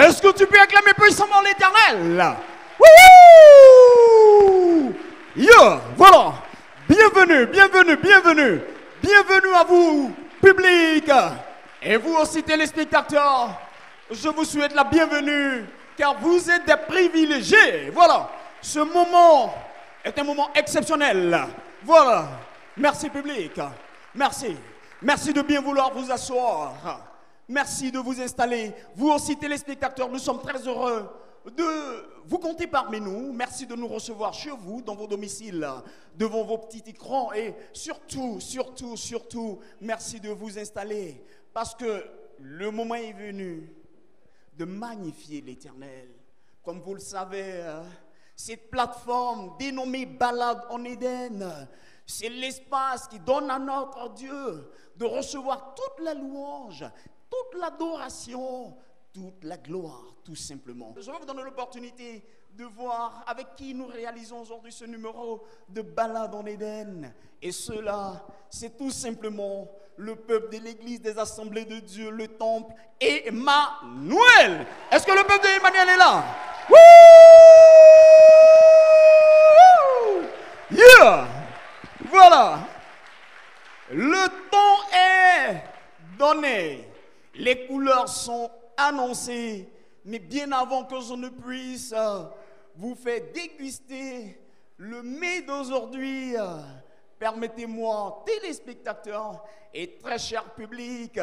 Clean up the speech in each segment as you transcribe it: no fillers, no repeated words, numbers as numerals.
Est-ce que tu peux acclamer puissamment l'Éternel? Wouhou! Yeah, voilà. Bienvenue, bienvenue, bienvenue. Bienvenue à vous, public. Et vous aussi, téléspectateurs. Je vous souhaite la bienvenue, car vous êtes des privilégiés. Voilà. Ce moment est un moment exceptionnel. Voilà. Merci, public. Merci. Merci de bien vouloir vous asseoir. Merci de vous installer. Vous aussi, téléspectateurs, nous sommes très heureux de vous compter parmi nous. Merci de nous recevoir chez vous, dans vos domiciles, devant vos petits écrans. Et surtout, merci de vous installer. Parce que le moment est venu de magnifier l'Éternel. Comme vous le savez, cette plateforme dénommée Balade en Éden, c'est l'espace qui donne à notre Dieu de recevoir toute la louange, toute l'adoration, toute la gloire, tout simplement. Je vais vous donner l'opportunité de voir avec qui nous réalisons aujourd'hui ce numéro de Balade en Éden. Et cela, c'est tout simplement le peuple de l'Église des Assemblées de Dieu, le Temple, Emmanuel. Est-ce que le peuple d'Emmanuel est là? Wouh! Yeah! Voilà. Le temps est donné. Les couleurs sont annoncées. Mais bien avant que je ne puisse vous faire déguster le mets d'aujourd'hui, permettez-moi, téléspectateurs et très cher public,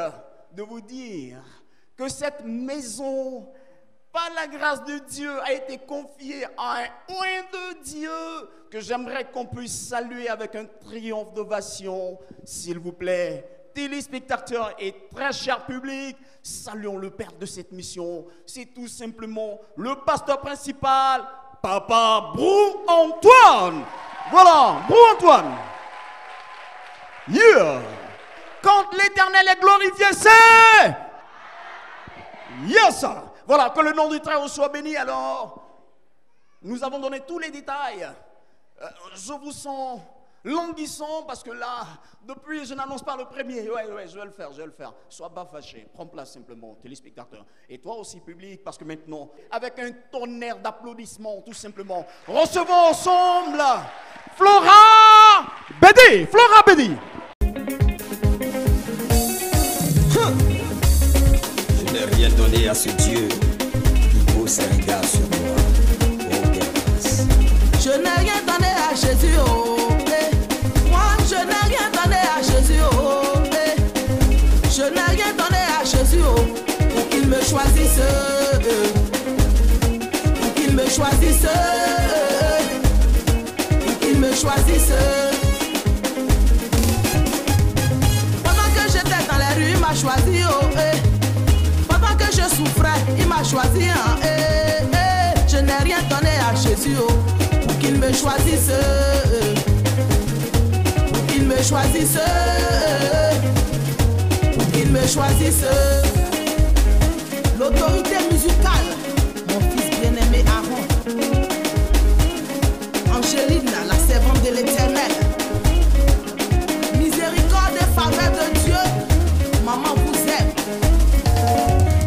de vous dire que cette maison, par la grâce de Dieu, a été confiée à un oint de Dieu que j'aimerais qu'on puisse saluer avec un triomphe d'ovation, s'il vous plaît. Téléspectateurs et très cher public, saluons le père de cette mission. C'est tout simplement le pasteur principal, Papa Brou Antoine. Voilà, Brou Antoine. Yeah. Quand l'Éternel est glorifié, c'est... Yes. Voilà, que le nom du Très-Haut soit béni. Alors, nous avons donné tous les détails. Je vous sens languissant parce que là, depuis, je n'annonce pas le premier. Ouais, je vais le faire. Sois pas fâché. Prends place simplement, téléspectateur. Et toi aussi, public, parce que maintenant, avec un tonnerre d'applaudissements, tout simplement, recevons ensemble Flora Bédi. Flora Bédi. Je n'ai rien donné à ce Dieu qui pose ses regards sur moi. Oh, quelle grâce. Je n'ai rien donné à Jésus, oh. Moi, je n'ai rien donné à Jésus, oh. Je n'ai rien donné à Jésus, oh, pour qu'il me choisisse. Pour qu'il me choisisse. Pour qu'il me choisisse. Pendant que j'étais dans les rues, il m'a choisi, oh. Pendant que je souffrais, il m'a choisi, hein. Je n'ai rien donné à Jésus, oh, pour qu'il me choisisse. Pour qu'il me choisisse. Pour qu'il me choisisse. L'autorité musicale, mon fils bien-aimé Aaron. Angéline, la servante de l'Éternel. Miséricorde et faveur de Dieu, maman vous aime.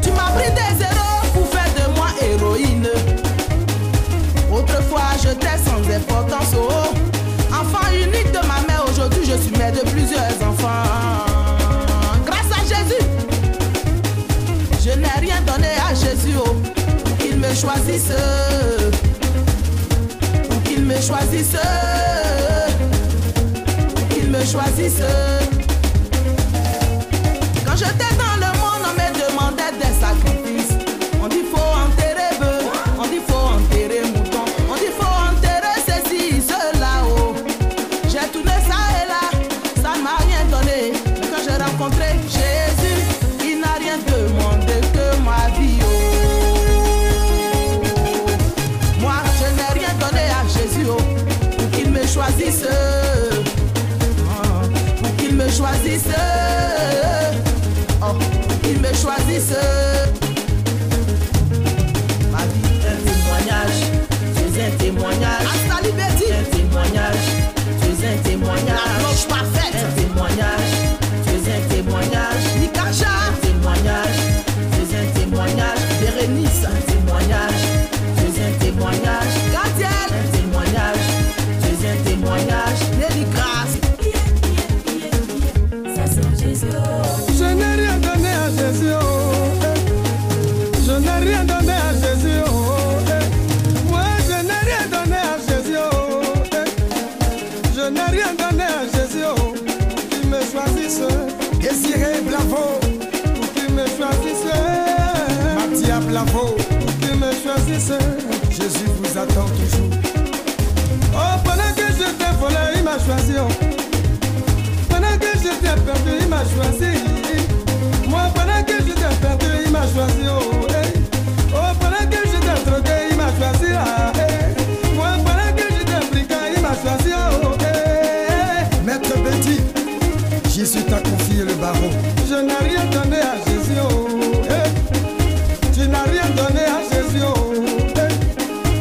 Tu m'as pris des erreurs pour faire de moi héroïne. Autrefois j'étais sans importance, oh. Enfant unique de ma mère, aujourd'hui je suis mère de plusieurs enfants. Grâce à Jésus, je n'ai rien donné à Jésus, oh, pour qu'il me choisisse. Pour qu'il me choisisse. Pour qu'il me choisisse. Quand j'étais dans le monde, on me demandait des sacrifices. On dit faut enterrer bœuf, on dit faut enterrer mouton, on dit faut enterrer ceci, cela, oh. J'ai tourné ça et là, ça ne m'a rien donné. Mais quand j'ai rencontré Jésus, il n'a rien demandé que ma vie, oh. Moi, je n'ai rien donné à Jésus, oh, pour qu'il me choisisse. Pour qu'il me choisisse. Oh, pour qu'il me choisisse. Ma vie est un témoignage. Tu es un témoignage. Hasta liberté. Un témoignage. Tu es un témoignage. La cloche parfaite. Un témoignage. Tu es un témoignage. Nikacha. Un témoignage. Tu es un témoignage. Bérénice. cela vaut pour qu'il me choisisse. Jésus vous attend toujours. Oh, pendant que je t'ai volé, il m'a choisi. Oh. Pendant que je t'ai perdu, il m'a choisi. Moi, pendant que je t'ai perdu, il m'a choisi. Oh, hey. Oh, pendant que je t'ai drogué, il m'a choisi. Ah, hey. Moi, pendant que je t'ai briqué, il m'a choisi. Oh, hey. Maître Betty, Jésus t'a confié le barreau. Je n'ai rien donné à Jésus. Oh, hey. Tu n'as rien donné à Jésus. Oh, hey.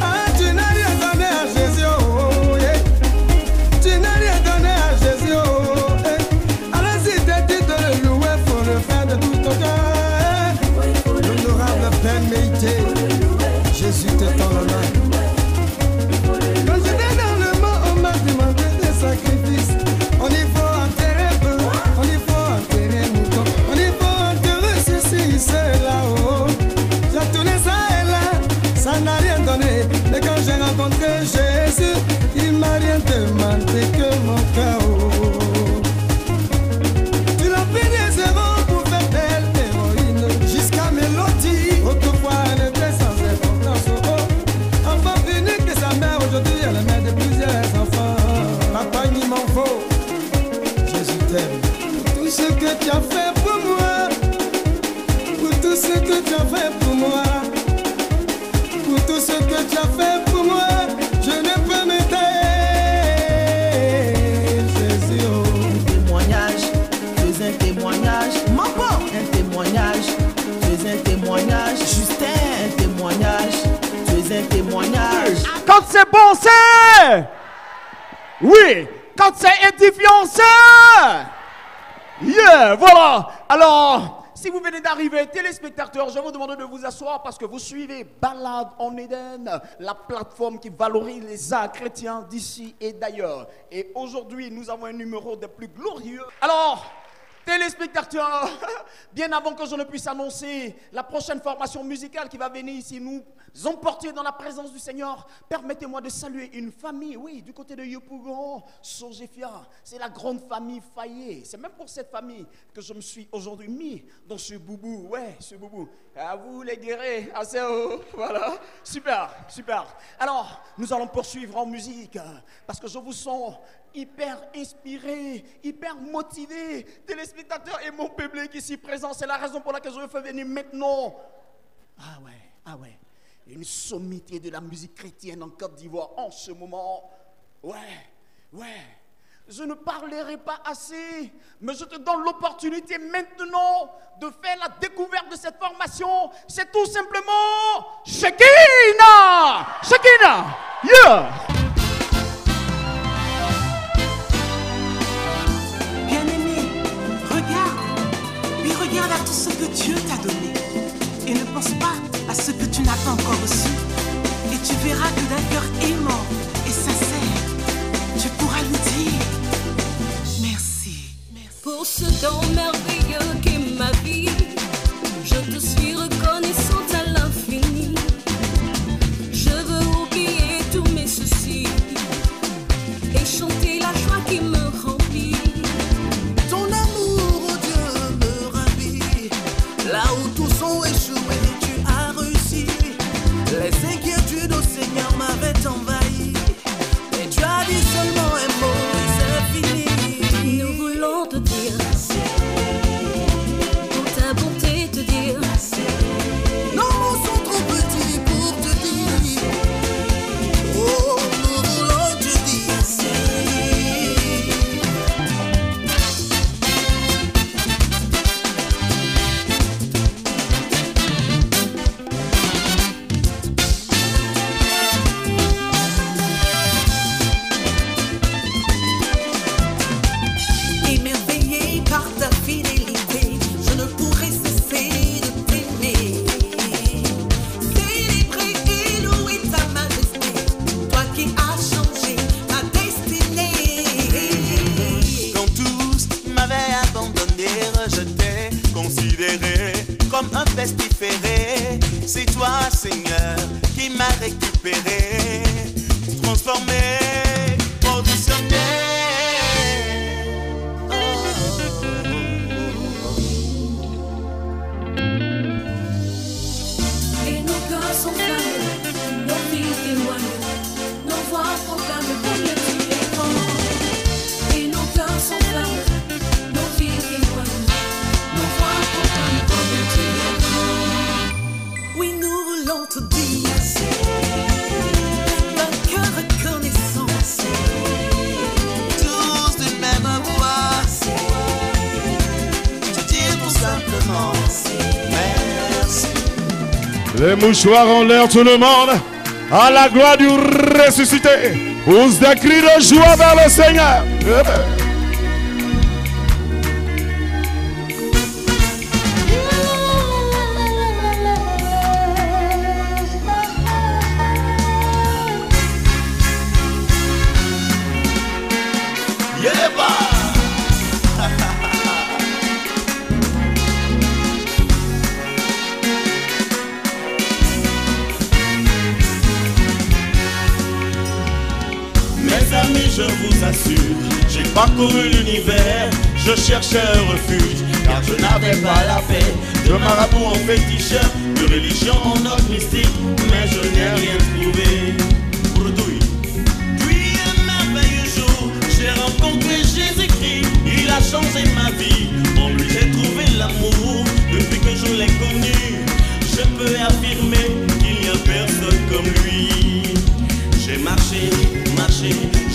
Ah, tu n'as rien donné à Jésus. Oh, hey. Tu n'as rien donné à Jésus. Oh, hey. Alors si t'es dit de le louer, faut le faire de tout ton cœur. L'honorable Père Méité, Jésus te tend la main. Quand j'étais dans le monde, on m'a demandé des sacrifices. On y faut enterrer bœuf, on y faut enterrer mouton, on y faut enterrer ceci, cela, oh. J'ai tourné ça et là, ça n'a rien donné. Mais quand j'ai rencontré Jésus, il m'a rien demandé que mon cœur, oh. Tu l'as fait des zéros pour faire belle héroïne, jusqu'à Mélodie. Autrefois elle était sans importance, oh. Enfant unique que sa mère, aujourd'hui elle est mère de plusieurs enfants. Papa il m'en faut, Jésus t'aime. Pour tout ce que tu as fait pour moi, pour tout ce que tu as fait pour moi, pour tout ce que tu as fait pour moi, je ne peux me taire, Jésus, oh. Témoignage, tu es un témoignage. Maman, un témoignage, tu es un témoignage. Justin, un témoignage, tu es un témoignage. Quand c'est bon, c'est... Oui, quand c'est édifiant, c'est... Yeah, voilà. Alors, si vous venez d'arriver, téléspectateurs, je vous demande de vous asseoir parce que vous suivez Balade en Éden, la plateforme qui valorise les arts chrétiens d'ici et d'ailleurs. Et aujourd'hui, nous avons un numéro des plus glorieux. Alors, téléspectateurs, bien avant que je ne puisse annoncer la prochaine formation musicale qui va venir ici nous emporter dans la présence du Seigneur, permettez-moi de saluer une famille, oui, du côté de Yopougon, Sogefia. C'est la grande famille Fayet. C'est même pour cette famille que je me suis aujourd'hui mis dans ce boubou. Ouais, ce boubou. À vous les guérés, assez haut. Voilà, super, super. Alors, nous allons poursuivre en musique parce que je vous sens hyper inspiré, hyper motivé. Téléspectateurs et mon public ici présent, c'est la raison pour laquelle je vous fais venir maintenant. Ah ouais. Une sommité de la musique chrétienne en Côte d'Ivoire en ce moment. Ouais. Je ne parlerai pas assez, mais je te donne l'opportunité maintenant de faire la découverte de cette formation. C'est tout simplement Shekinah. Yeah. Bien-aimé, regarde à tout ce que Dieu t'a donné et ne pense pas à ce que tu n'as pas encore reçu. Et tu verras que d'un cœur aimant et sincère, tu pourras lui dire merci. Pour ce don merveilleux qu'est ma vie, je te suis reconnaissante à l'infini. Je veux oublier tous mes soucis et chanter la joie qui me remplit. Ton amour, oh Dieu, me ravit. Là où tous ont échoué, tu as réussi. Les inquiétudes au Seigneur m'avaient envahi. Mais tu as dit seulement un mot et c'est fini. Nous voulons te dire merci. Pour ta bonté te dire merci. Nos mots sont trop petits pour te dire. Oh, nous voulons te dire merci. Émerveillé par ta fidélité, je ne pourrai cesser de t'aimer. Célébrer et louer ta majesté, toi qui as changé ma destinée. Quand tous m'avaient abandonné, rejeté, considéré comme un pestiféré, c'est toi, Seigneur, qui m'as récupéré, transformé, positionné. Et Les mouchoirs en l'air, tout le monde. À la gloire du ressuscité. Pousse des cris de joie vers le Seigneur. Je vous assure, j'ai parcouru l'univers, je cherchais un refuge, car je n'avais pas la paix. De marabout en féticheur, de religion en ordre mystique, mais je n'ai rien trouvé. Puis un merveilleux jour, j'ai rencontré Jésus-Christ, il a changé ma vie, en lui j'ai trouvé l'amour. Depuis que je l'ai connu, je peux affirmer qu'il n'y a personne comme lui. J'ai marché,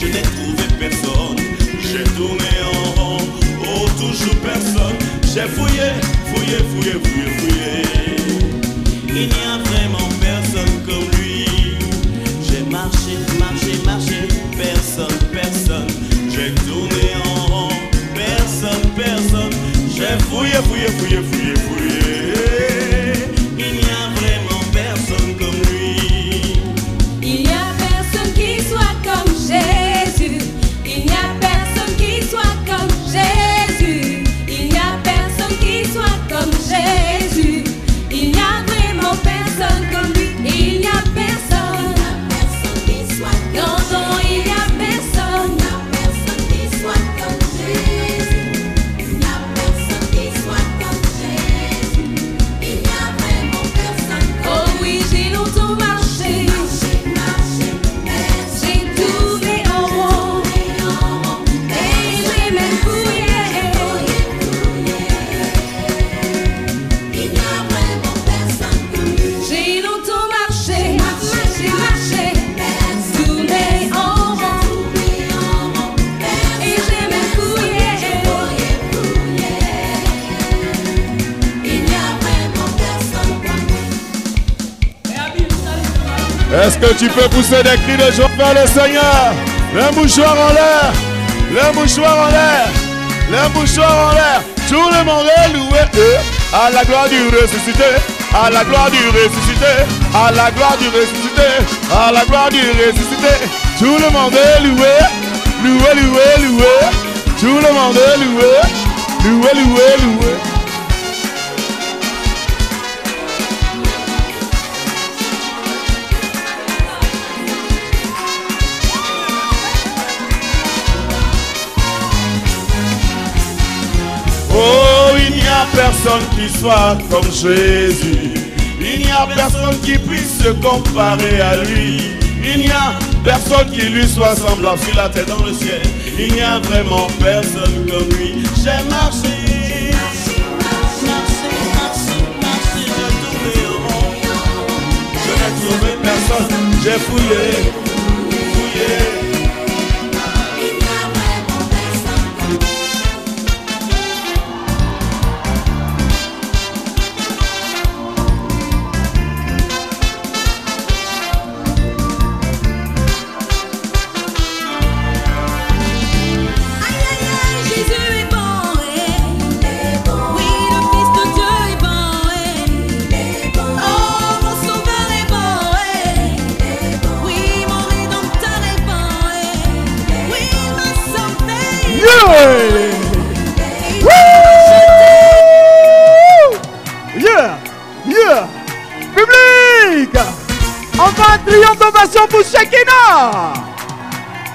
je n'ai trouvé personne. J'ai tourné en rond, oh toujours personne. J'ai fouillé. Il n'y a vraiment personne comme lui. J'ai marché, personne. J'ai tourné en rond, personne. J'ai fouillé. Il n'y a vraiment personne comme lui. Il n'y a personne qui soit comme Jésus. Il n'y a personne qui soit comme Jésus. Il n'y a personne qui soit comme Jésus. Il n'y a vraiment personne comme lui. Il n'y a personne. Qui soit comme Jésus. Il n'y a personne qui soit comme Jésus. Il n'y a personne qui soit comme Jésus. Il n'y a vraiment personne comme lui. Oh oui, j'ai longtemps marché. Est-ce que tu peux pousser des cris de joie vers le Seigneur? Les mouchoirs en l'air. Tout le monde est loué. À la gloire du ressuscité. À la gloire du ressuscité. À la gloire du ressuscité. À la gloire du ressuscité. Tout le monde est loué. Loué. Tout le monde est loué. Loué. Oh, il n'y a personne qui soit comme Jésus. Il n'y a personne qui puisse se comparer à lui. Il n'y a personne qui lui soit semblable sur la terre dans le ciel. Il n'y a vraiment personne comme lui. J'ai marché, je n'ai trouvé personne. J'ai fouillé. Public, enfin un triomphe d'ovation pour Shekinah.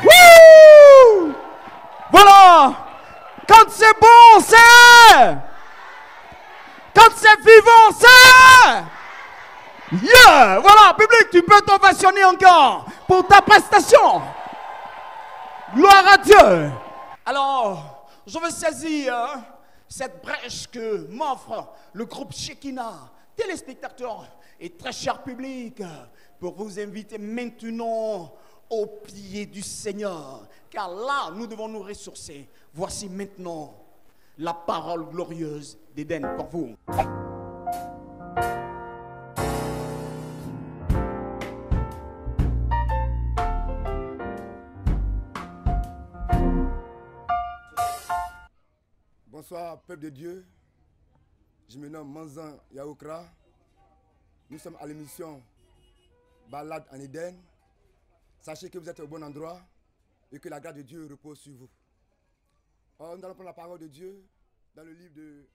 Wouh! Voilà. Quand c'est bon, c'est. Quand c'est vivant, c'est. Yeah! Voilà, public, tu peux t'ovationner encore pour ta prestation. Gloire à Dieu. Alors, je veux saisir cette brèche que m'offre le groupe Shekinah, téléspectateurs et très cher public, pour vous inviter maintenant au pied du Seigneur. Car là, nous devons nous ressourcer. Voici maintenant la parole glorieuse d'Éden pour vous. Bonsoir, peuple de Dieu. Je me nomme Manzan Yaokra. Nous sommes à l'émission Balade en Éden. Sachez que vous êtes au bon endroit et que la grâce de Dieu repose sur vous. Nous allons prendre la parole de Dieu dans le livre de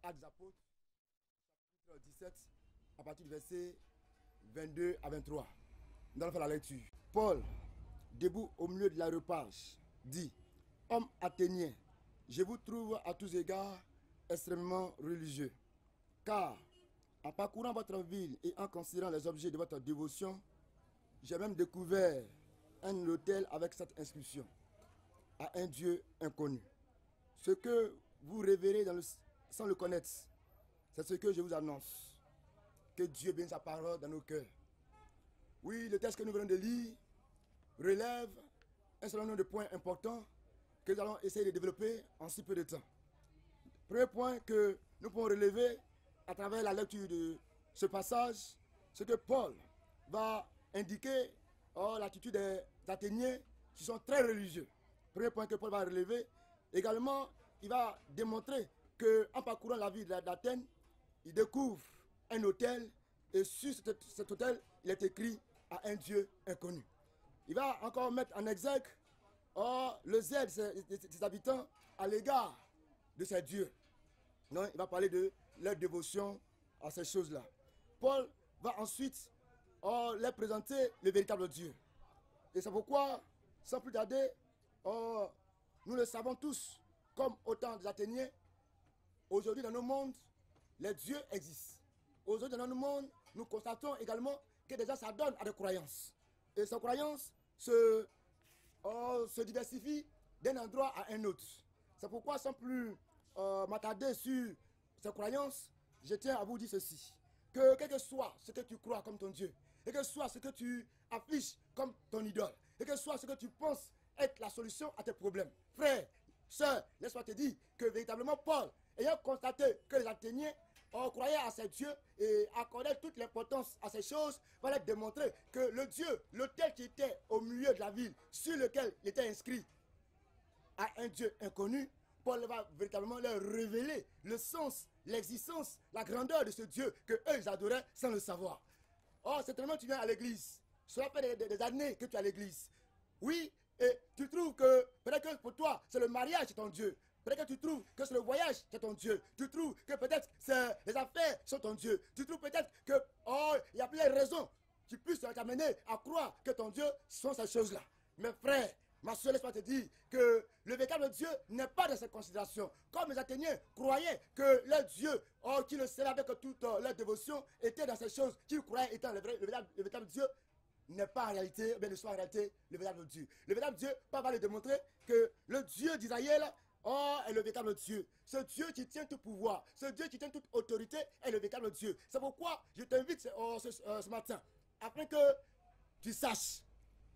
Actes des Apôtres, chapitre 17, à partir du verset 22 à 23. Nous allons faire la lecture. Paul, debout au milieu de l'aréopage, dit: Hommes athéniens, je vous trouve à tous égards extrêmement religieux. Car, en parcourant votre ville et en considérant les objets de votre dévotion, j'ai même découvert un autel avec cette inscription: à un Dieu inconnu. Ce que vous révérez sans le connaître, c'est ce que je vous annonce. Que Dieu bénisse sa parole dans nos cœurs. Oui, le texte que nous venons de lire relève un certain nombre de points importants que nous allons essayer de développer en si peu de temps. Premier point que nous pouvons relever à travers la lecture de ce passage, c'est que Paul va indiquer l'attitude des Athéniens qui sont très religieux. Premier point que Paul va relever. Également, il va démontrer qu'en parcourant la ville d'Athènes, il découvre un autel et sur cet autel, il est écrit à un Dieu inconnu. Il va encore mettre en exergue le zèle des habitants à l'égard de ces dieux. Non, il va parler de leur dévotion à ces choses-là. Paul va ensuite leur présenter le véritable Dieu. Et c'est pourquoi, sans plus tarder, nous le savons tous, comme au temps des Athéniens, aujourd'hui dans nos mondes, les dieux existent. Aujourd'hui dans nos mondes, nous constatons également que des gens s'adonnent à des croyances. Et ces croyances se diversifient d'un endroit à un autre. C'est pourquoi, sans plus m'attarder sur ces croyances, je tiens à vous dire ceci: que quel que soit ce que tu crois comme ton Dieu, et que soit ce que tu affiches comme ton idole, et que soit ce que tu penses être la solution à tes problèmes, frère, sœur, laisse-moi te dire que véritablement Paul, ayant constaté que les Athéniens croyaient à ces dieux et accordaient toute l'importance à ces choses, va leur démontrer que le Dieu, l'autel qui était au milieu de la ville, sur lequel il était inscrit à un Dieu inconnu, Paul va véritablement leur révéler le sens, l'existence, la grandeur de ce Dieu que eux ils adoraient sans le savoir. Certainement tu viens à l'église, cela fait des années que tu es à l'église. Oui, et tu trouves que peut-être que pour toi c'est le mariage qui est ton Dieu. Peut-être que tu trouves que c'est le voyage qui est ton Dieu. Tu trouves que peut-être c'est les affaires sont ton Dieu. Tu trouves peut-être que il y a plusieurs raisons qui puissent t'amener à croire que ton Dieu sont ces choses-là. Mais frère, ma soeur, laisse-moi te dire que le véritable Dieu n'est pas dans ces considérations. Comme les Athéniens croyaient que leur Dieu, qui le servaient avec toute leur dévotion, était dans ces choses qu'ils croyaient étant le véritable Dieu, n'est pas en réalité, bien ne soit en réalité le véritable Dieu. Le véritable Dieu, Paul va lui démontrer que le Dieu d'Israël est le véritable Dieu. Ce Dieu qui tient tout pouvoir, ce Dieu qui tient toute autorité est le véritable Dieu. C'est pourquoi je t'invite ce matin, afin que tu saches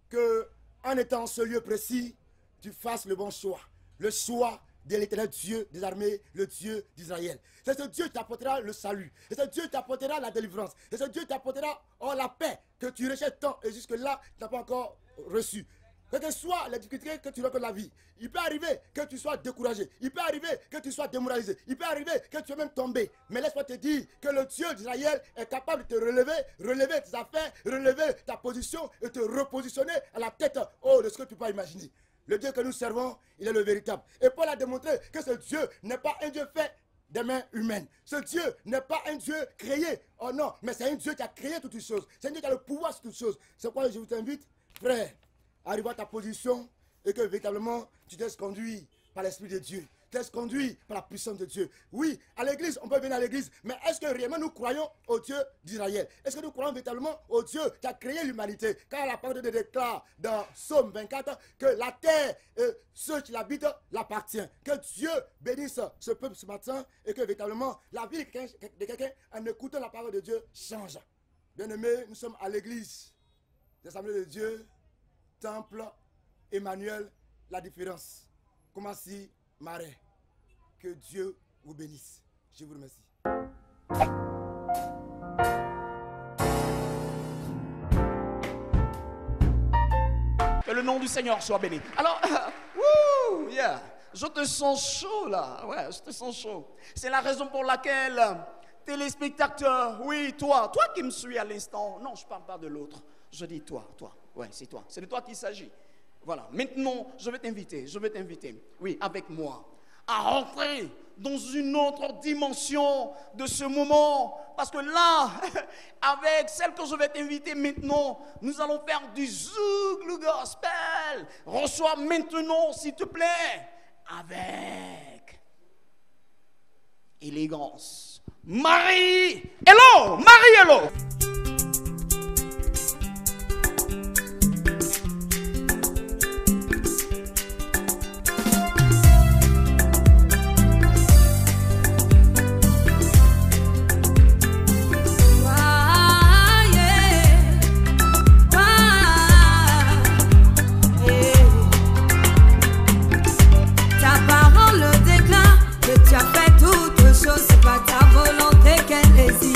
que en étant en ce lieu précis, tu fasses le bon choix. Le choix de l'éternel Dieu des armées, le Dieu d'Israël. C'est ce Dieu qui t'apportera le salut. Et ce Dieu qui t'apportera la délivrance. Et ce Dieu qui t'apportera la paix que tu recherches tant et jusque-là, tu n'as pas encore reçu. Quelles que soient les difficultés que tu rencontres dans la vie, il peut arriver que tu sois découragé. Il peut arriver que tu sois démoralisé. Il peut arriver que tu sois même tombé. Mais laisse-moi te dire que le Dieu d'Israël est capable de te relever tes affaires, relever ta position et te repositionner à la tête de ce que tu peux imaginer. Le Dieu que nous servons, il est le véritable. Et Paul a démontré que ce Dieu n'est pas un Dieu fait des mains humaines. Ce Dieu n'est pas un Dieu créé. Oh non, mais c'est un Dieu qui a créé toutes choses. C'est un Dieu qui a le pouvoir sur toutes choses. C'est pourquoi je vous invite, frère, arrive à ta position et que véritablement tu te laisses conduire par l'Esprit de Dieu. Tu te laisses conduire par la puissance de Dieu. Oui, à l'église, on peut venir à l'église, mais est-ce que réellement nous croyons au Dieu d'Israël? Est-ce que nous croyons véritablement au Dieu qui a créé l'humanité? Car la parole de Dieu déclare dans Psaume 24 que la terre et ceux qui l'habitent l'appartient. Que Dieu bénisse ce peuple ce matin et que véritablement la vie de quelqu'un en écoutant la parole de Dieu change. Bien-aimés, nous sommes à l'église des Assemblées de Dieu, Temple, Emmanuel, la différence. Comment si Marais. Que Dieu vous bénisse. Je vous remercie. Que le nom du Seigneur soit béni. Alors, Je te sens chaud là, ouais, je te sens chaud. C'est la raison pour laquelle, téléspectateur, oui, toi qui me suis à l'instant, non, je ne parle pas de l'autre, je dis toi, ouais, c'est toi, c'est de toi qu'il s'agit. Voilà, maintenant, je vais t'inviter, oui, avec moi, à rentrer dans une autre dimension de ce moment. Parce que là, avec celle que je vais t'inviter maintenant, nous allons faire du Zouglou Gospel. Reçois maintenant, s'il te plaît, avec élégance, Marie. Hello, Marie, hello. C'est pas ta volonté qu'elle existe.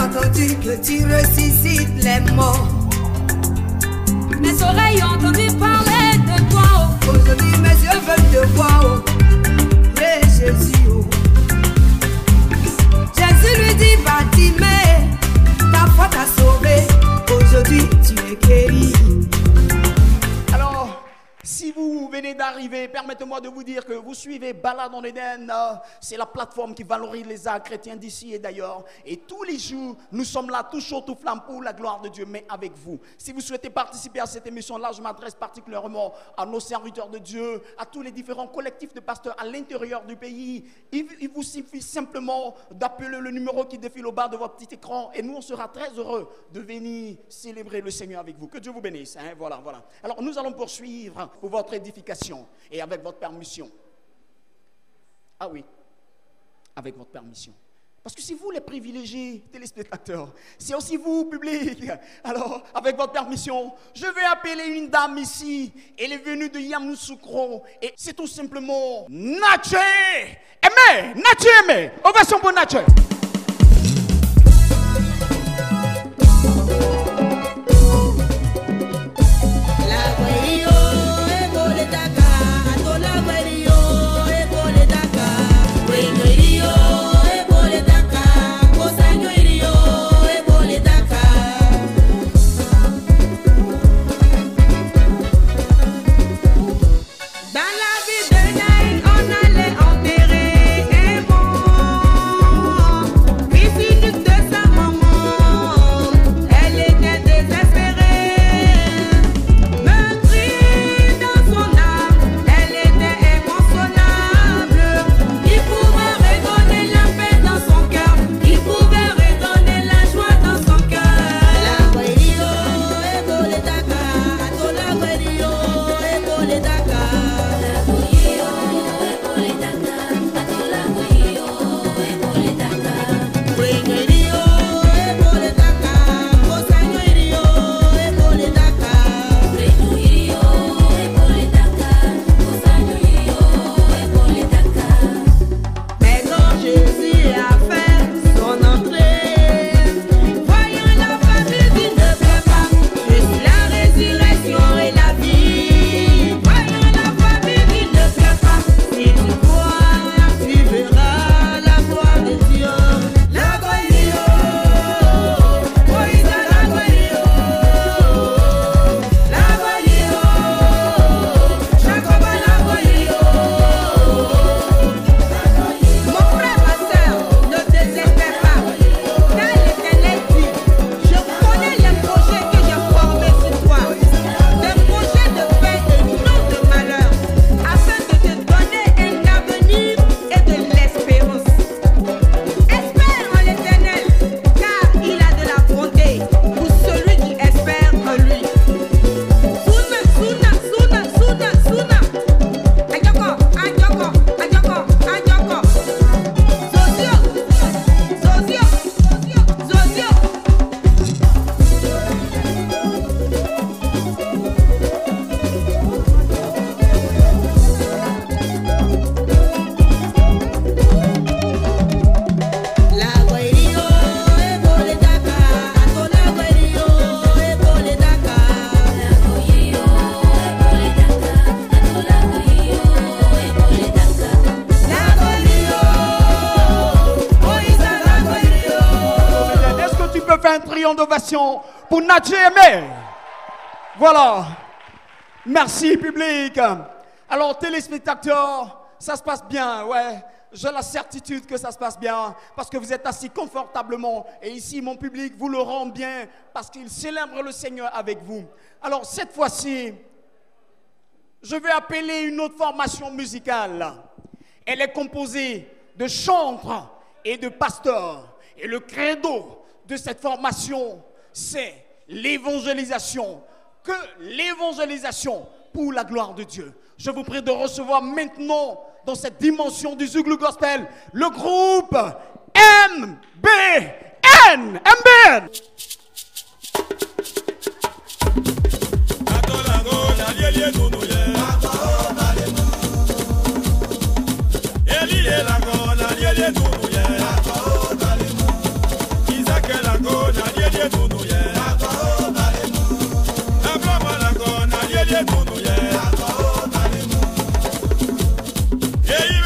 entendu que tu ressuscites les morts. Mes oreilles ont entendu parler de toi. Oh. Aujourd'hui mes yeux veulent te voir. Oh. Et Jésus, oh. Jésus lui dit, Bartimée, ta foi t'a sauvé. Aujourd'hui tu es guéri. Alors, si vous venez d'arriver, permettez permettez-moi de vous dire que vous suivez Balade en Éden. C'est la plateforme qui valorise les arts chrétiens d'ici et d'ailleurs. Et tous les jours, nous sommes là, tout chaud, tout flamme pour la gloire de Dieu, mais avec vous. Si vous souhaitez participer à cette émission-là, je m'adresse particulièrement à nos serviteurs de Dieu, à tous les différents collectifs de pasteurs à l'intérieur du pays. Il vous suffit simplement d'appeler le numéro qui défile au bas de votre petit écran et nous, on sera très heureux de venir célébrer le Seigneur avec vous. Que Dieu vous bénisse. Hein? Voilà. Alors, nous allons poursuivre pour votre édification et avec votre permission. Ah oui, avec votre permission. Parce que c'est vous les privilégiés téléspectateurs, c'est aussi vous, public. Alors, avec votre permission, je vais appeler une dame ici. Elle est venue de Yamoussoukro et c'est tout simplement Natché Aimé. Natché Aimé. Ovation pour Natché. D'ovation pour Natché Aimé. Voilà. Merci, public. Alors, téléspectateurs, ça se passe bien, ouais. J'ai la certitude que ça se passe bien parce que vous êtes assis confortablement et ici, mon public vous le rend bien parce qu'il célèbre le Seigneur avec vous. Alors, cette fois-ci, je vais appeler une autre formation musicale. Elle est composée de chantres et de pasteurs. Et le credo de cette formation, c'est l'évangélisation. Que l'évangélisation pour la gloire de Dieu. Je vous prie de recevoir maintenant, dans cette dimension du Zouglou Gospel, le groupe MBN. MBN. Hey!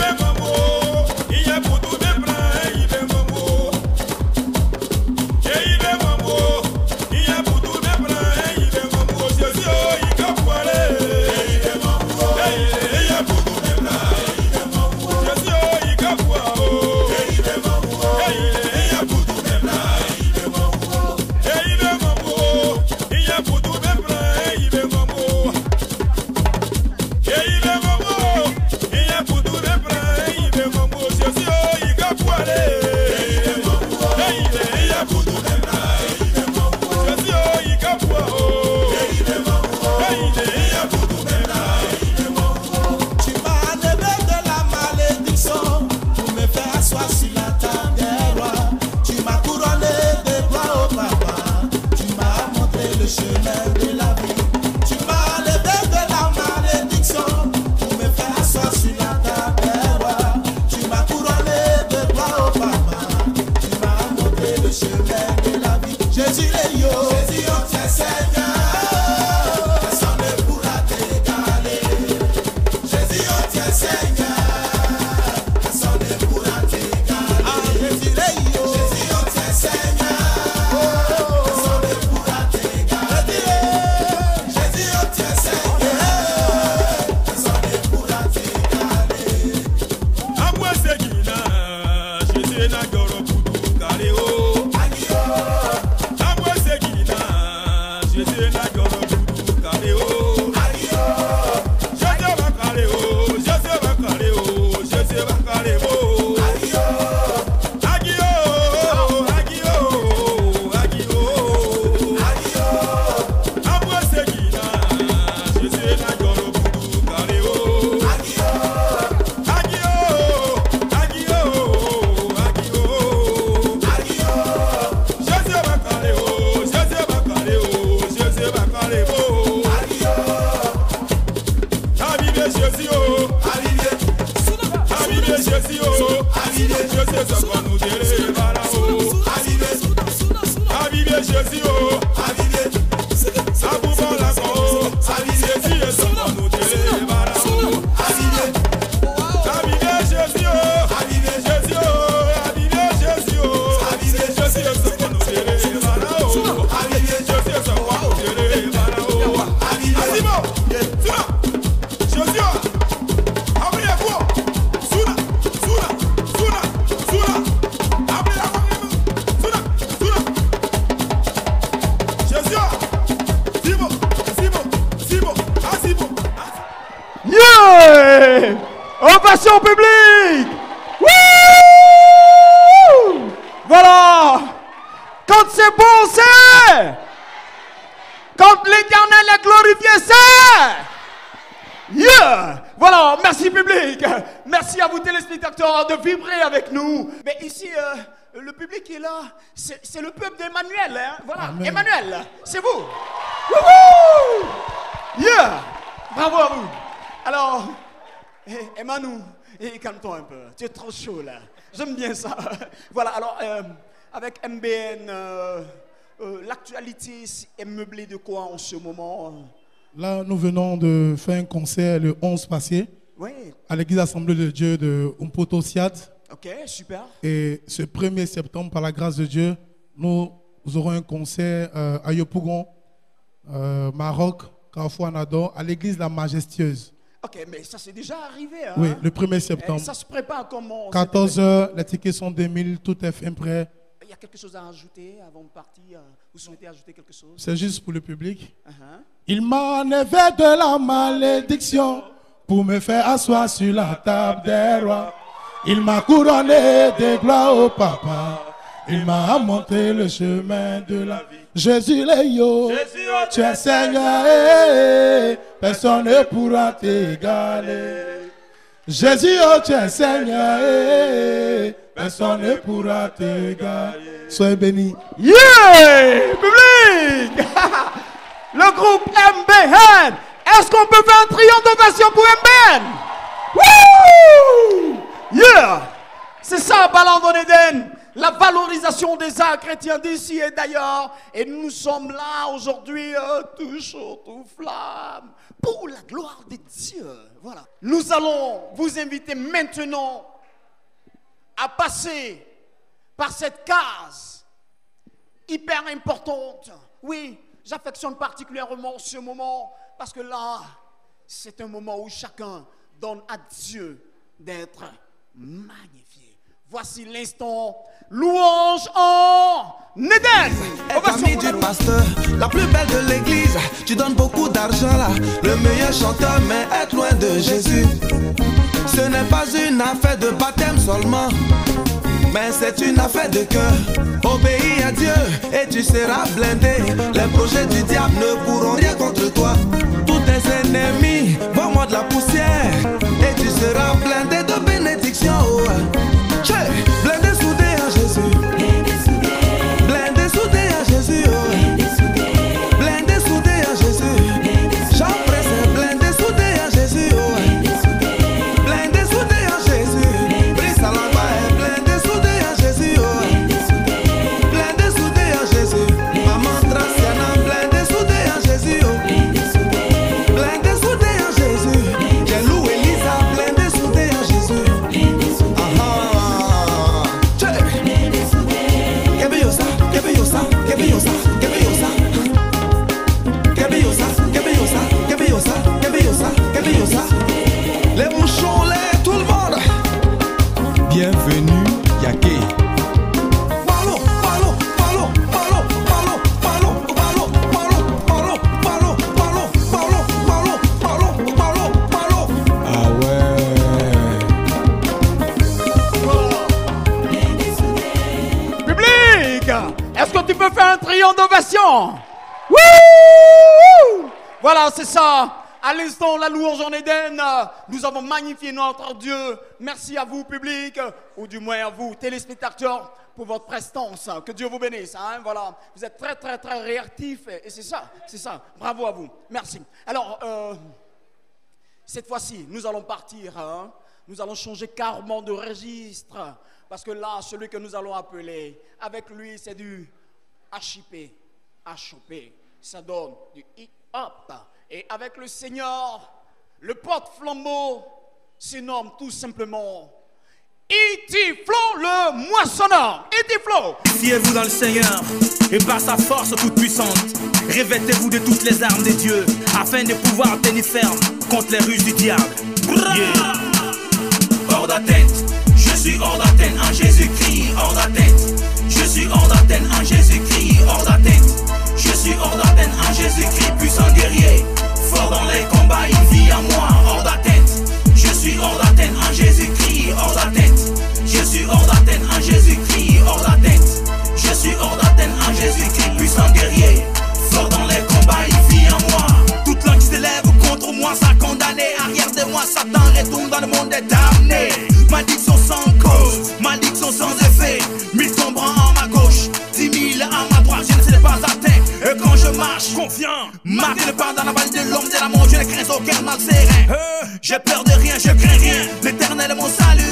chemin de la vie. Jésus est yo, Jésus oh tu es Seigneur. Personne ne pourra t'égaler. Jésus oh tu es Seigneur. Personne ne pourra t'égaler. Ah Jésus est yo, Jésus oh tu es Seigneur. Personne ne pourra t'égaler. Jésus oh tu es Seigneur. Personne ne pourra t'égaler. Amwe segina, Jésus na goro putu kare o. Amwe segina, Jésus na goro putu kare o. Jésus va kare o, Jésus va kare o, Jésus va kare o. Agio, agio, agio. Amwe segina, Jésus na goro putu kare o. Agio, agio, agio. Jésus va kare o, Jésus va kare o, Jésus va kare o. Arrivé Jésus oh, arrivé Jésus oh, arrivé Jésus ça va nous tirer par là haut. Arrivé Jésus oh, arrivé ça vous va la go. Arrivé Jésus ça va nous tirer par là haut. Arrivé Jésus oh, arrivé Jésus oh, arrivé Jésus oh, arrivé Jésus ça va nous tirer par là haut. Arrivé Jésus ça va nous tirer par là haut. Arrivé Jésus abriez-vous. Suna, suna, suna, suna. Abriez-vous. Suna, suna. Jésus, Simon, Simon, Simon, ah Simon. Yeah! Ovation publique! Wouh! Voilà! Quand c'est bon, c'est! Quand l'Éternel est glorifié, c'est! Yeah! Voilà, merci public! Merci à vous téléspectateurs de vibrer avec nous. Mais ici, le public qui est là, c'est le peuple d'Emmanuel. Hein? Voilà, Amen. Emmanuel, c'est vous! Wouhou! Yeah! Bravo à vous! Alors, Emmanuel, calme-toi un peu. Tu es trop chaud là. J'aime bien ça. Voilà, alors, avec MBN, l'actualité est meublée de quoi en ce moment? Là, nous venons de faire un concert le 11 passé Oui. à l'église Assemblée de Dieu de Umpoto Siat. Ok, super. Et ce 1er septembre, par la grâce de Dieu, nous aurons un concert à Yopougon, Maroc, Carrefour Anador, à l'église La Majestueuse. Ok, mais ça c'est déjà arrivé. Hein? Oui, le 1er septembre. Ça se prépare comment? 14h, les tickets sont 2000, tout est fin prêt. Il y a quelque chose à ajouter avant de partir? Vous souhaitez ajouter quelque chose? C'est juste pour le public. Uh-huh. Il m'a enlevé de la malédiction pour me faire asseoir sur la table des rois. Il m'a couronné de gloire au papa. Il m'a montré le chemin de la vie. Jésus le yo, tu es Seigneur, personne ne pourra t'égaler. Jésus, oh, tu es Seigneur, personne ne pourra t'égaler. Soyez bénis. Yeah! Public! Le groupe MBN! Est-ce qu'on peut faire un triomphe d'ovation pour MBN? Wouh! Yeah! C'est ça, Ballon d'en Éden! La valorisation des arts chrétiens d'ici et d'ailleurs. Et nous sommes là aujourd'hui, tout chaud, tout flamme, pour la gloire de Dieu. Voilà. Nous allons vous inviter maintenant à passer par cette case hyper importante. Oui, j'affectionne particulièrement ce moment parce que là, c'est un moment où chacun donne à Dieu d'être magnifié. Voici l'instant louange en Éden. Être ami du pasteur, la plus belle de l'église. Tu donnes beaucoup d'argent là, le meilleur chanteur, mais être loin de Jésus. Ce n'est pas une affaire de baptême seulement, mais c'est une affaire de cœur. Obéis à Dieu et tu seras blindé. Les projets du diable ne pourront rien contre toi. Tous tes ennemis vont mordre la poussière et tu seras blindé de bénédictions. Blindé soudé à Jésus. Blindé soudé à Jésus. Blindé soudé à Jésus. Jean Presse, blindé soudé à Jésus. Blindé soudé à Jésus. Brice à la blindé soudé à Jésus. Blindé Les bouchons, les tout le monde. Bienvenue, Yaké. Palo, palo, palo, palo, palo, palo, palo, palo, palo, palo, palo, palo, palo, palo, palo, palo. Ah ouais. Public, est-ce que tu peux faire un triomphe d'ovation? Oui! Voilà, c'est ça. À l'instant, la louange en Éden, nous avons magnifié notre Dieu. Merci à vous, public, ou du moins à vous, téléspectateurs, pour votre prestance. Que Dieu vous bénisse. Hein, voilà. Vous êtes très, très, très réactifs. Et c'est ça, c'est ça. Bravo à vous. Merci. Alors, cette fois-ci, nous allons partir. Hein. Nous allons changer carrément de registre. Parce que là, celui que nous allons appeler, avec lui, c'est du HIP. HOP. Ça donne du hip-hop. Et avec le Seigneur, le porte-flambeau se nomme tout simplement Itiflo le moissonneur. Itiflo. Fiez-vous dans le Seigneur et par sa force toute puissante, revêtez-vous de toutes les armes de Dieu afin de pouvoir tenir ferme contre les ruses du diable. Yeah. Hors d'atteinte, je suis hors d'atteinte en Jésus-Christ, hors d'atteinte. Je suis hors d'atteinte en Jésus-Christ, hors d'atteinte. Je suis hors d'atteinte en Jésus-Christ, puissant guerrier. Fort dans les combats, il vit en moi, hors d'atteinte. Je suis hors d'atteinte en Jésus-Christ, hors d'atteinte. Je suis hors d'atteinte en Jésus-Christ, hors d'atteinte. Je suis hors d'atteinte en Jésus-Christ, puissant guerrier. Fort dans les combats, il vit en moi. Toute langue qui s'élève contre moi, ça condamné. Arrière de moi, Satan retourne dans le monde des damnés. Malédiction sans cause, malédiction sans effet. 1000 tomberont en ma gauche, 10 000 à ma droite, je ne serai pas atteint. Et quand je marche, confiant, marque le pas dans la balle de l'homme de la mort, je ne crains aucun mal serein. J'ai peur de rien, je crains rien. L'éternel est mon salut,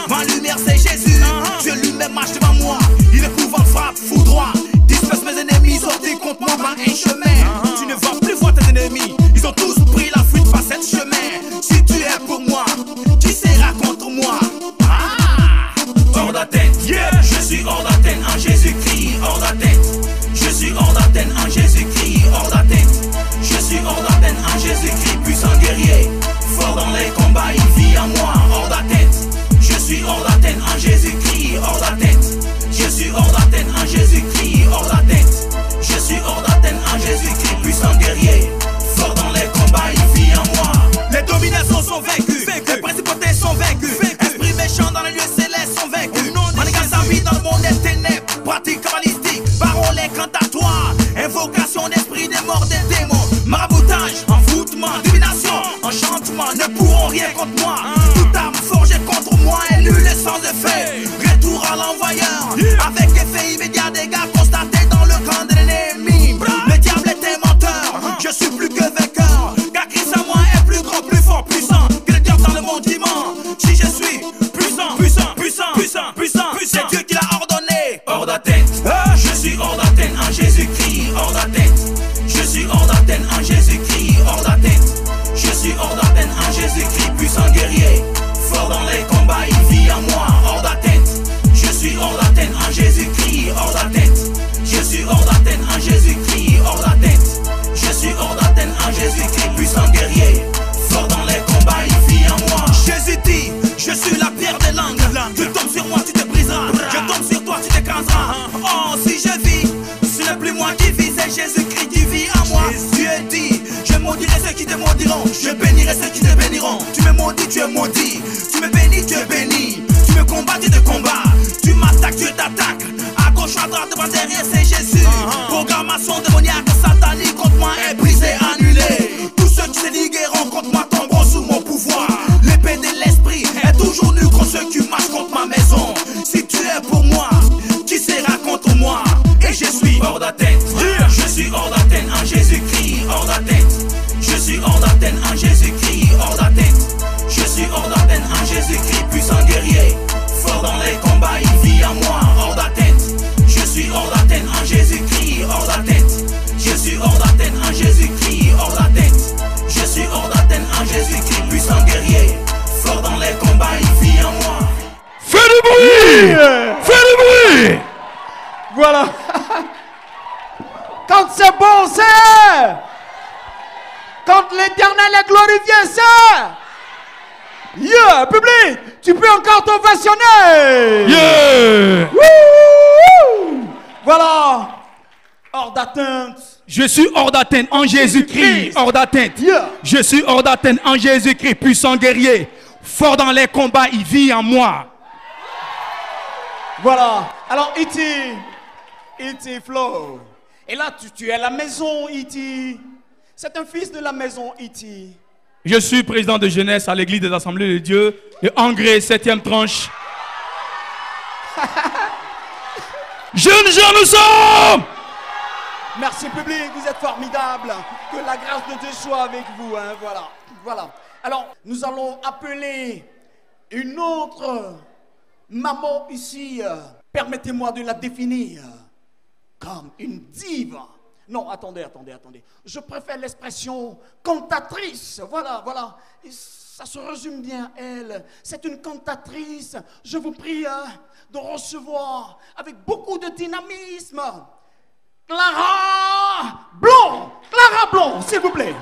ma lumière c'est Jésus. Dieu lui-même marche devant moi, il est pouvant, frappe, foudroie. Disperse mes ennemis, sortis contre moi par un chemin. Tu ne vas plus voir tes ennemis, ils ont tous pris la fuite par cette chemin. Si tu es pour moi, qui sera contre moi? Hors d'atteinte, yeah. Je suis hors d'atteinte en Jésus-Christ, hors d'atteinte. Je suis hors d'atteinte en Jésus-Christ, hors d'atteinte. Je suis hors d'atteinte en Jésus-Christ, puissant guerrier. Fort dans les combats, il vit en moi, hors d'atteinte. Je suis hors d'atteinte en Jésus-Christ, hors d'atteinte. Je suis hors d'atteinte en Jésus-Christ, hors d'atteinte. Je suis hors d'atteinte en Jésus-Christ, puissant guerrier. Fort dans les combats, il vit en moi. Les dominations sont vaincues, les principautés sont vaincues. Esprits méchants dans les lieux célestes sont vaincus. Manigance sa vie dans le monde des ténèbres, pratique cabalistique, paroles incantatoires, invocation d'esprit des morts des démons, maraboutage, envoûtement, divination, enchantement, ne pourront rien contre moi. Toute arme forgée contre moi est nulle et sans effet. Retour à l'envoyeur, avec effet immédiat, dégâts constatés dans le camp de l'ennemi. Le diable est un menteur, je suis plus que vainqueur, car Christ à moi est plus grand, plus fort, puissant que le diable dans le monde qui ment. Si je suis puissant, puissant, puissant, puissant, puissant, c'est Dieu qui l'a ordonné. Hors d'atteinte, je suis hors d'atteinte en Jésus-Christ, hors d'atteinte. Je suis hors d'atteinte en Jésus-Christ, hors d'atteinte. Je suis hors d'atteinte en Jésus-Christ, puissant guerrier. Fort dans les combats, il vit en moi, hors d'atteinte. Je suis hors d'atteinte en Jésus-Christ, hors d'atteinte. Je suis hors d'atteinte en Jésus-Christ, hors d'atteinte. Je suis hors d'atteinte en Jésus-Christ, puissant guerrier. Fort dans les combats, il vit en moi. Jésus dit, je suis la pierre des langues. Tu tombes sur moi, tu te briseras. Je tombe sur toi, tu t'écraseras. Oh, si je vis, ce n'est plus moi qui vis, c'est Jésus-Christ qui vit en moi. Dieu dit, je maudirai ceux qui te maudiront, je bénirai ceux qui te béniront. Tu me maudis, tu es maudit. Tu me bénis, tu es béni. Tu me combats, tu te combats. Tu m'attaques, tu t'attaques. À gauche, à droite, devant, derrière, c'est Jésus. Programmation démoniaque, satanique contre moi est brisée, annulée. Tous ceux qui se ligueront contre moi tomberont sous mon pouvoir. L'épée de l'esprit est toujours nue contre ceux qui marchent contre ma maison. Si tu es pour moi, qui sera contre moi? Et je suis hors d'atteinte. Je suis hors d'atteinte en Jésus-Christ, hors d'atteinte. Je suis hors d'atteinte en Jésus-Christ, hors d'atteinte. Je suis hors d'atteinte en Jésus-Christ, puissant guerrier. Fort dans les combats, il vit en moi, hors d'atteinte. Je suis hors d'atteinte en Jésus-Christ, hors d'atteinte. Je suis hors d'atteinte en Jésus-Christ, hors d'atteinte. Je suis hors d'atteinte en Jésus-Christ, puissant guerrier. Fort dans les combats, il vit en moi. Fais du bruit! Fais du bruit! Voilà. Quand c'est bon, c'est. Quand l'Éternel est glorifié, c'est. Yeah, public, tu peux encore t'ovationner. Yeah. Wouhou. Voilà. Hors d'atteinte. Je suis hors d'atteinte en Jésus-Christ. Hors d'atteinte. Yeah. Je suis hors d'atteinte en Jésus-Christ, puissant guerrier. Fort dans les combats, il vit en moi. Voilà. Alors, E.T. Flow. Et là, tu es à la maison, E.T. C'est un fils de la maison, E.T. Je suis président de jeunesse à l'église des Assemblées de Dieu et Engrais, 7e tranche. Jeunes gens, nous sommes. Merci public, vous êtes formidables. Que la grâce de Dieu soit avec vous. Hein, voilà. Voilà. Alors, nous allons appeler une autre maman ici. Permettez-moi de la définir comme une diva. Non, attendez. Je préfère l'expression cantatrice. Voilà. Ça se résume bien, elle. C'est une cantatrice. Je vous prie de recevoir avec beaucoup de dynamisme Clara Blond, s'il vous plaît.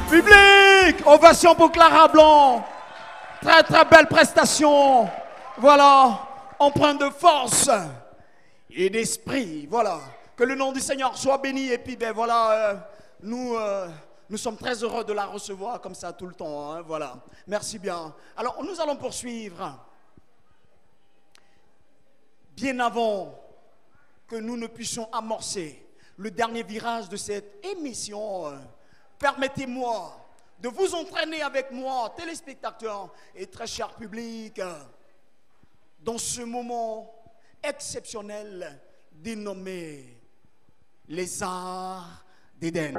Public, ovation pour Clara Blanc. Très belle prestation. Voilà, empreinte de force et d'esprit. Voilà, que le nom du Seigneur soit béni. Et puis ben voilà, nous sommes très heureux de la recevoir comme ça tout le temps. Hein, voilà, merci bien. Alors nous allons poursuivre. Bien avant que nous ne puissions amorcer le dernier virage de cette émission, permettez-moi de vous entraîner avec moi, téléspectateurs et très cher public, dans ce moment exceptionnel dénommé les arts d'Éden.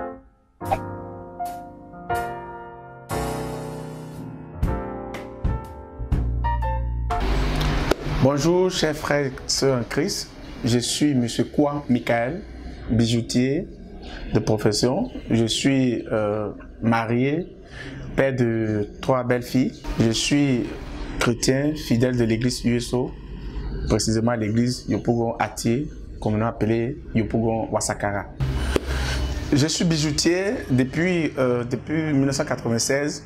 Bonjour, chers frères et sœurs en Christ. Je suis M. Kwa Michael, bijoutier de profession. Je suis marié, père de 3 belles filles. Je suis chrétien fidèle de l'église USO, précisément l'église Yopougon Atié, communément appelée Yopougon Wasakara. Je suis bijoutier depuis 1996.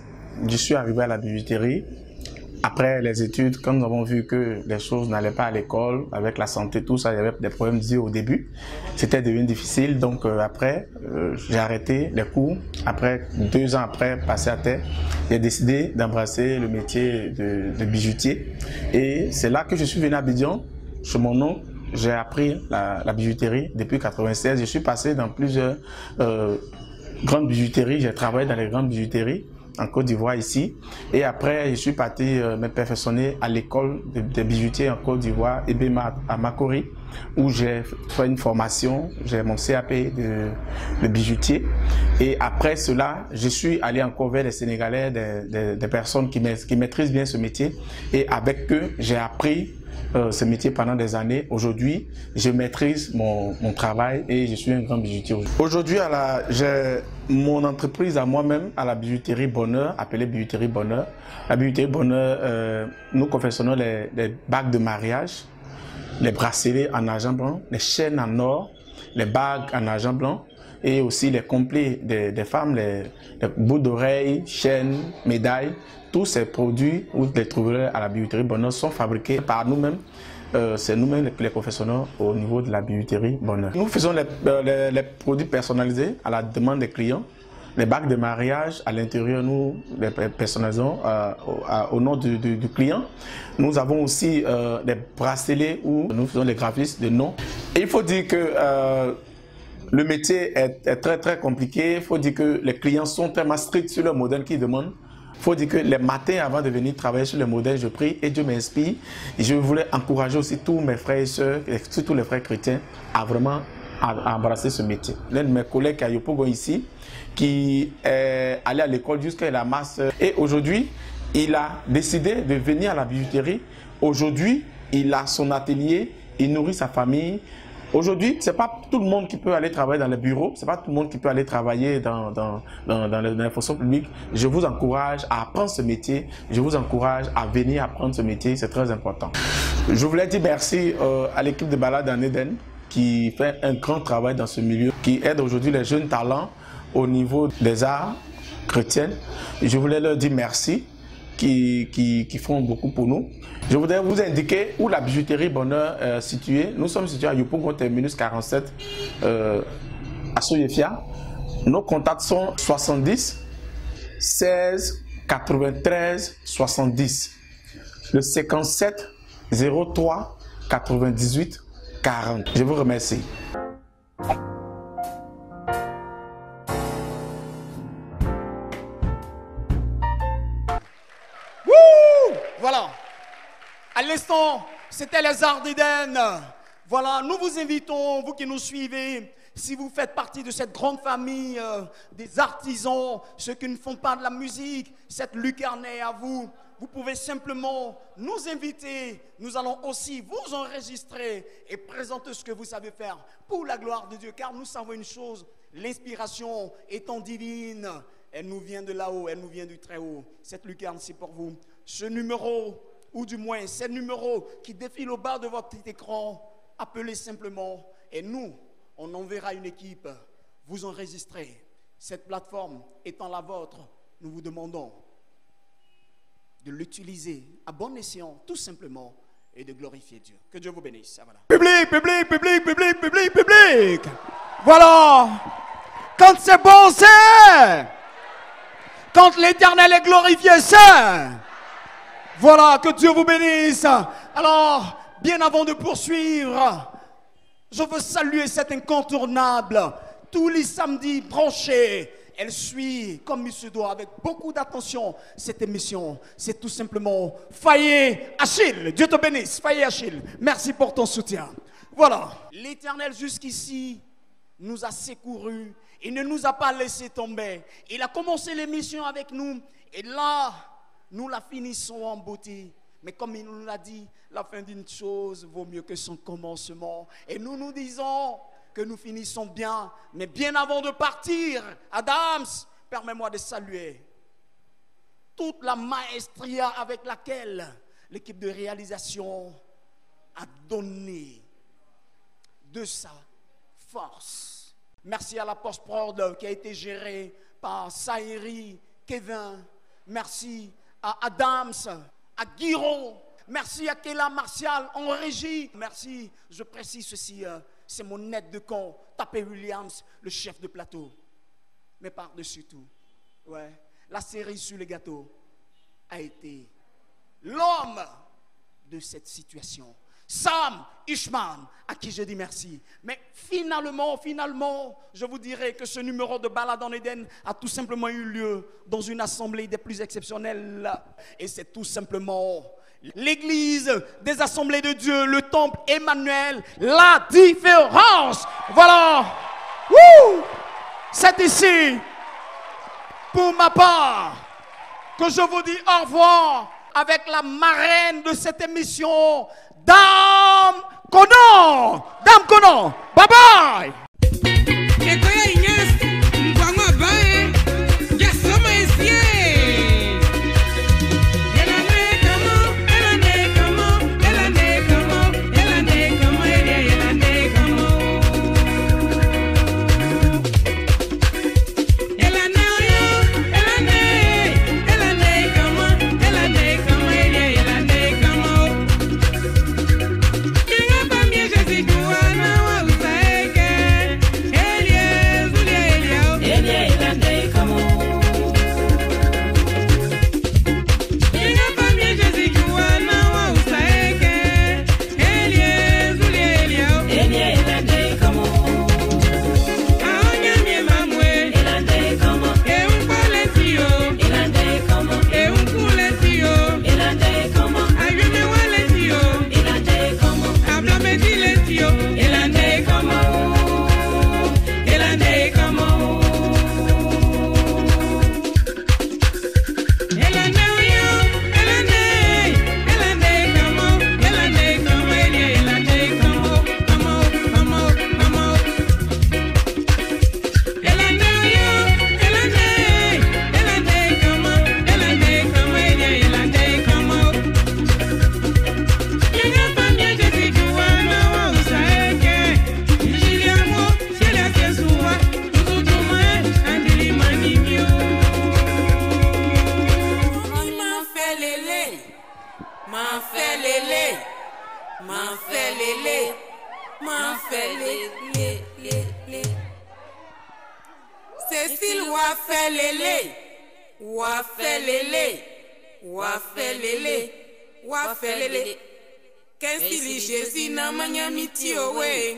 Je suis arrivé à la bijouterie. Après les études, quand nous avons vu que les choses n'allaient pas à l'école, avec la santé, tout ça, il y avait des problèmes d'yeux au début. C'était devenu difficile, donc après, j'ai arrêté les cours. Après, 2 ans après, passé à terre, j'ai décidé d'embrasser le métier de bijoutier. Et c'est là que je suis venu à Abidjan, chez mon oncle. J'ai appris la bijouterie depuis 1996. Je suis passé dans plusieurs grandes bijouteries. J'ai travaillé dans les grandes bijouteries en Côte d'Ivoire ici. Et après, je suis parti me perfectionner à l'école de bijoutiers en Côte d'Ivoire, Ebema à Makori, où j'ai fait une formation. J'ai mon CAP de bijoutier. Et après cela, je suis allé encore vers les Sénégalais, des personnes qui maîtrisent bien ce métier. Et avec eux, j'ai appris ce métier pendant des années. Aujourd'hui, je maîtrise mon travail et je suis un grand bijoutier. Aujourd'hui, j'ai mon entreprise à moi-même, à la bijouterie Bonheur, appelée bijouterie Bonheur. La bijouterie Bonheur, nous confectionnons les bagues de mariage, les bracelets en argent blanc, les chaînes en or, les bagues en argent blanc et aussi les complets des femmes, les bouts d'oreilles, chaînes, médailles. Tous ces produits, vous les trouverez à la bijouterie Bonheur, sont fabriqués par nous-mêmes. C'est nous-mêmes les confectionneurs au niveau de la bijouterie Bonheur. Nous faisons les produits personnalisés à la demande des clients. Les bagues de mariage, à l'intérieur, nous les personnalisons au nom du client. Nous avons aussi des bracelets où nous faisons les graphismes de noms. Et il faut dire que le métier est très très compliqué. Il faut dire que les clients sont tellement stricts sur le modèle qu'ils demandent. Il faut dire que les matins, avant de venir travailler sur le modèle, je prie et Dieu m'inspire. Je voulais encourager aussi tous mes frères et sœurs, surtout les frères chrétiens, à vraiment embrasser ce métier. L'un de mes collègues à Yopougon ici, qui est allé à l'école jusqu'à la master. Et aujourd'hui, il a décidé de venir à la bijouterie. Aujourd'hui, il a son atelier, il nourrit sa famille. Aujourd'hui, ce n'est pas tout le monde qui peut aller travailler dans les bureaux, ce n'est pas tout le monde qui peut aller travailler dans les fonctions publiques. Je vous encourage à apprendre ce métier, je vous encourage à venir apprendre ce métier, c'est très important. Je voulais dire merci à l'équipe de Balade en Éden qui fait un grand travail dans ce milieu, qui aide aujourd'hui les jeunes talents au niveau des arts chrétiens. Je voulais leur dire merci, qui font beaucoup pour nous. Je voudrais vous indiquer où la bijouterie Bonheur est située. Nous sommes situés à Yopougon terminus 47 à Soyefia. Nos contacts sont 70 16 93 70. Le 57 03 98 40. Je vous remercie. Voilà. À l'instant, c'était les Arts d'Éden. Voilà, nous vous invitons, vous qui nous suivez, si vous faites partie de cette grande famille des artisans, ceux qui ne font pas de la musique, cette lucarne est à vous. Vous pouvez simplement nous inviter. Nous allons aussi vous enregistrer et présenter ce que vous savez faire pour la gloire de Dieu. Car nous savons une chose, l'inspiration étant divine, elle nous vient de là-haut, elle nous vient du très haut. Cette lucarne, c'est pour vous. Ce numéro, ou du moins ces numéros qui défilent au bas de votre petit écran, appelez simplement et nous, on enverra une équipe vous enregistrer. Cette plateforme étant la vôtre, nous vous demandons de l'utiliser à bon escient, tout simplement, et de glorifier Dieu. Que Dieu vous bénisse. Voilà. Public, public, public, public, public, public. Voilà. Quand c'est bon, c'est. Quand l'Éternel est glorifié, c'est. Voilà, que Dieu vous bénisse. Alors, bien avant de poursuivre, je veux saluer cet incontournable. Tous les samedis branchés, elle suit comme il se doit, avec beaucoup d'attention, cette émission. C'est tout simplement Faye Achille. Dieu te bénisse, Faye Achille. Merci pour ton soutien. Voilà, l'Éternel jusqu'ici nous a secourus. Il ne nous a pas laissé tomber. Il a commencé l'émission avec nous. Et là, nous la finissons en beauté. Mais comme il nous l'a dit, la fin d'une chose vaut mieux que son commencement. Et nous nous disons que nous finissons bien. Mais bien avant de partir, Adams, permets-moi de saluer toute la maestria avec laquelle l'équipe de réalisation a donné de sa force. Merci à la post-prod qui a été gérée par Saïri, Kevin. Merci à Adams, à Guiron. Merci à Kéla Martial en régie. Merci, je précise ceci, c'est mon aide de camp, Tapé Williams, le chef de plateau. Mais par-dessus tout, ouais, la série sur les gâteaux a été l'homme de cette situation. Sam Ishman, à qui je dis merci. Mais finalement, je vous dirais que ce numéro de Balade en Éden a tout simplement eu lieu dans une assemblée des plus exceptionnelles. Et c'est tout simplement l'église des assemblées de Dieu, le temple Emmanuel, la différence. Voilà. Wouh! C'est ici, pour ma part, que je vous dis au revoir avec la marraine de cette émission, Dame Konon. Dame Konon, bye bye. Cécile Wafelele Kensili Jésus na manyami tio we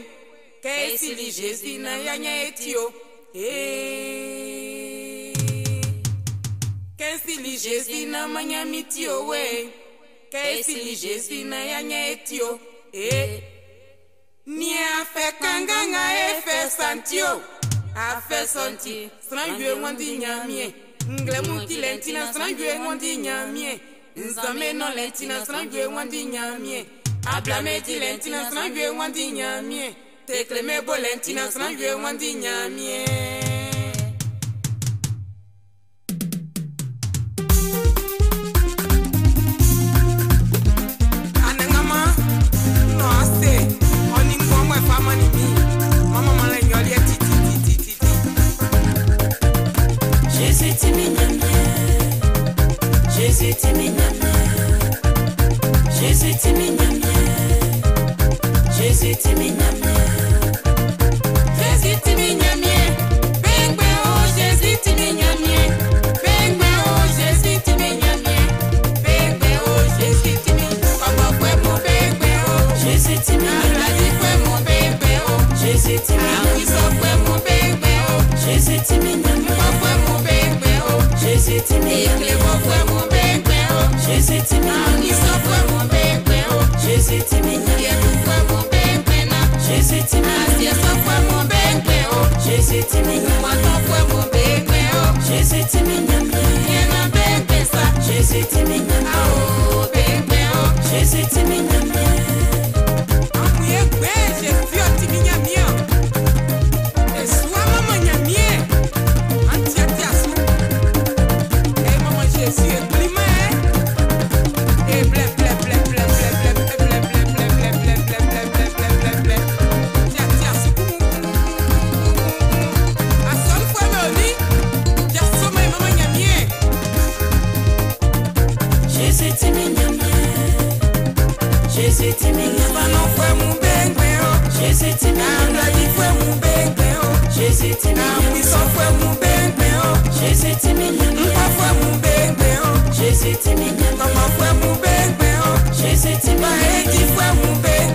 Kensili Jésus na yanya etio Kensili Jésus na manyami tio we Kensili Jésus na yanya etio Ni afe kanganga efe santio Afe santi Strangwe wandi nyamie Ngle muti lentina strangwe wandi nyamie Nzame no lentina strangwe wandi nyamie Ablame di lentina strangwe wandi nyamie Tekleme bo lentina strangwe wandi nyamie Anengama no ase Oni ngomwe fama ni mi Mama mala nyoli titi Jésus timi nyamie Jésus timi nyamie Jésus timi nyamie Jésus timi nyamie Jésus timi nyamie Bengbe oh Jésus timi nyamie Bengbe oh Jésus timi nyamie Bengbe oh Jésus timi Kama kwe mo bengbe oh Jésus timi Aladi kwe mo bengbe oh Jésus timi Angiso kwe mo bengbe oh Jésus timi nyamie Kwe mo bengbe oh Jésus timi Ikle mo kwe mo bengbe oh Jésus timi Angiso kwe mo bengbe oh Jésus timi nyamie Kwe mo bengbe na Jésus timi Asieso kwe mo bengbe oh Jésus timi Mwato kwe mo bengbe oh Jésus timi nyamie Yena bengbe sa Jésus timi nyamie Oh bengbe oh Jésus timi nyamie Amuye kwe Jésus timi nyamie Eswa mama nyamie Antia sou Hey maman Jésus est climat Et blé Jésus timide, non foi mon beng oh. Jésus timide, la vie foi mon beng oh. Jésus timide, oui sans foi mon beng oh. Jésus timide, pas foi mon beng oh. Jésus timide, maman foi mon beng oh. Jésus timide, pas qui foi mon beng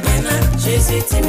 Jésus timide.